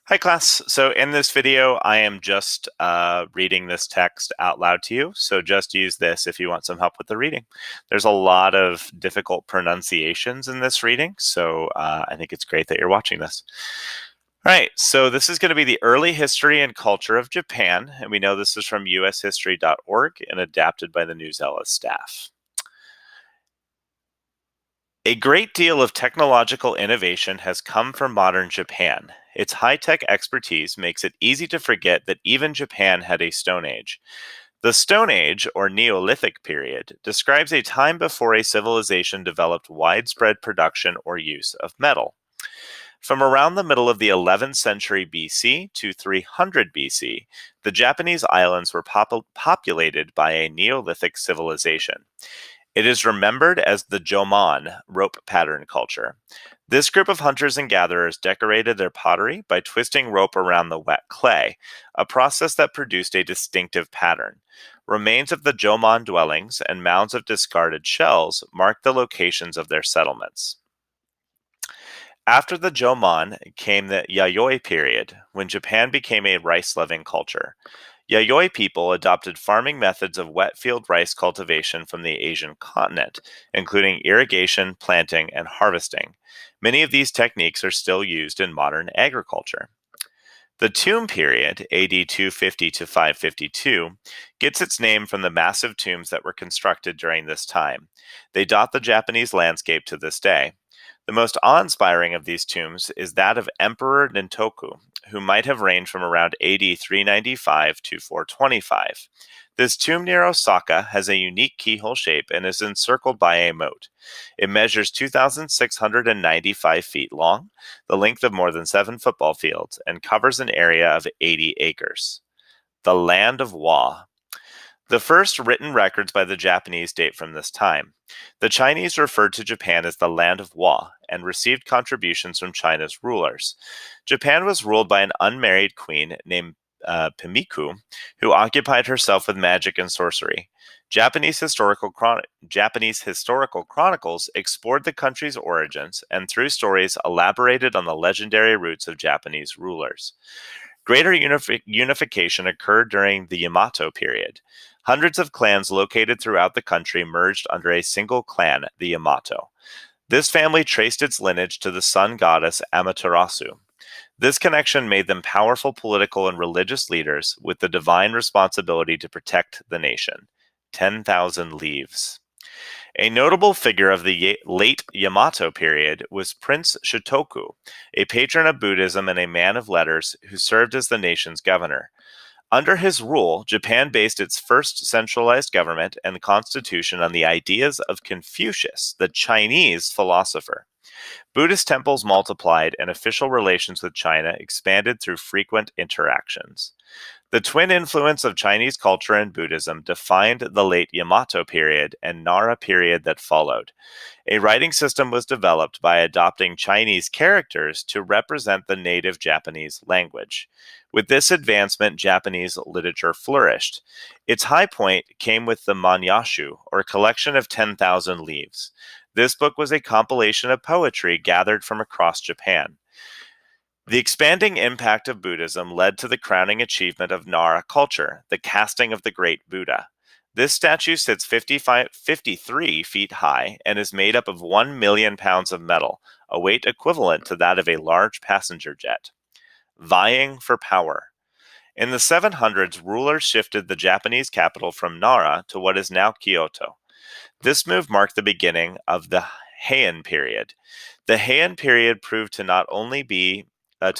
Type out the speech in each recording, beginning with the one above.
Hi, class. So in this video, I am just reading this text out loud to you. So just use this if you want some help with the reading. There's a lot of difficult pronunciations in this reading, so I think it's great that you're watching this. All right, so this is going to be the early history and culture of Japan, and we know this is from ushistory.org and adapted by the Newsella staff. A great deal of technological innovation has come from modern Japan. Its high tech expertise makes it easy to forget that even Japan had a Stone Age. The Stone Age, or Neolithic period, describes a time before a civilization developed widespread production or use of metal. From around the middle of the 11th century BC to 300 BC, the Japanese islands were populated by a Neolithic civilization. It is remembered as the Jomon rope pattern culture. This group of hunters and gatherers decorated their pottery by twisting rope around the wet clay, a process that produced a distinctive pattern. Remains of the Jomon dwellings and mounds of discarded shells mark the locations of their settlements. After the Jomon came the Yayoi period, when Japan became a rice-loving culture. Yayoi people adopted farming methods of wet field rice cultivation from the Asian continent, including irrigation, planting, and harvesting. Many of these techniques are still used in modern agriculture. The tomb period, AD 250 to 552, gets its name from the massive tombs that were constructed during this time. They dot the Japanese landscape to this day. The most awe-inspiring of these tombs is that of Emperor Nintoku, who might have reigned from around AD 395 to 425. This tomb near Osaka has a unique keyhole shape and is encircled by a moat. It measures 2,695 feet long, the length of more than 7 football fields, and covers an area of 80 acres. The Land of Wa. The first written records by the Japanese date from this time. The Chinese referred to Japan as the Land of Wa and received contributions from China's rulers. Japan was ruled by an unmarried queen named Pimiku, who occupied herself with magic and sorcery. Japanese historical chronicles explored the country's origins and, through stories, elaborated on the legendary roots of Japanese rulers. Greater unification occurred during the Yamato period. Hundreds of clans located throughout the country merged under a single clan, the Yamato. This family traced its lineage to the sun goddess Amaterasu. This connection made them powerful political and religious leaders with the divine responsibility to protect the nation. 10,000 leaves. A notable figure of the late Yamato period was Prince Shotoku, a patron of Buddhism and a man of letters who served as the nation's governor. Under his rule, Japan based its first centralized government and constitution on the ideas of Confucius, the Chinese philosopher. Buddhist temples multiplied and official relations with China expanded through frequent interactions. The twin influence of Chinese culture and Buddhism defined the late Yamato period and Nara period that followed. A writing system was developed by adopting Chinese characters to represent the native Japanese language. With this advancement, Japanese literature flourished. Its high point came with the Manyashu, or collection of 10,000 leaves. This book was a compilation of poetry gathered from across Japan. The expanding impact of Buddhism led to the crowning achievement of Nara culture, the casting of the great Buddha. This statue sits 53 feet high and is made up of 1 million pounds of metal, a weight equivalent to that of a large passenger jet. Vying for power. In the 700s, rulers shifted the Japanese capital from Nara to what is now Kyoto. This move marked the beginning of the Heian period. The Heian period proved to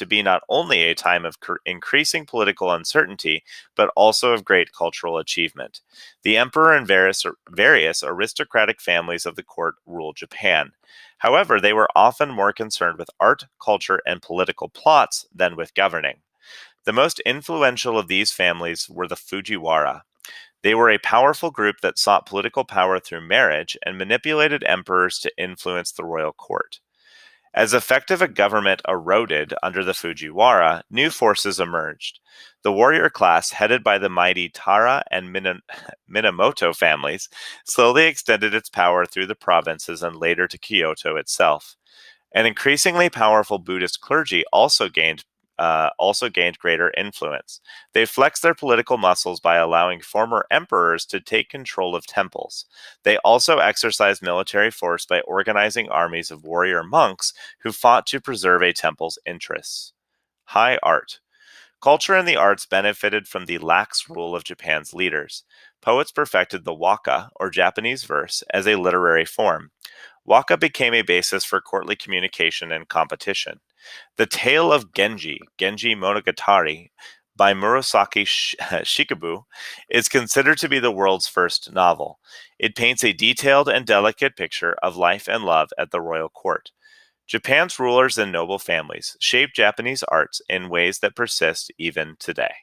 be not only a time of increasing political uncertainty, but also of great cultural achievement. The emperor and various aristocratic families of the court ruled Japan. However, they were often more concerned with art, culture, and political plots than with governing. The most influential of these families were the Fujiwara. They were a powerful group that sought political power through marriage and manipulated emperors to influence the royal court. As effective a government eroded under the Fujiwara, new forces emerged. The warrior class, headed by the mighty Tara and Minamoto families, slowly extended its power through the provinces and later to Kyoto itself. An increasingly powerful Buddhist clergy also gained also gained greater influence. They flexed their political muscles by allowing former emperors to take control of temples. They also exercised military force by organizing armies of warrior monks who fought to preserve a temple's interests. High art. Culture and the arts benefited from the lax rule of Japan's leaders. Poets perfected the waka, or Japanese verse, as a literary form. Waka became a basis for courtly communication and competition. The Tale of Genji, Genji Monogatari, by Murasaki Shikabu, is considered to be the world's first novel. It paints a detailed and delicate picture of life and love at the royal court. Japan's rulers and noble families shaped Japanese arts in ways that persist even today.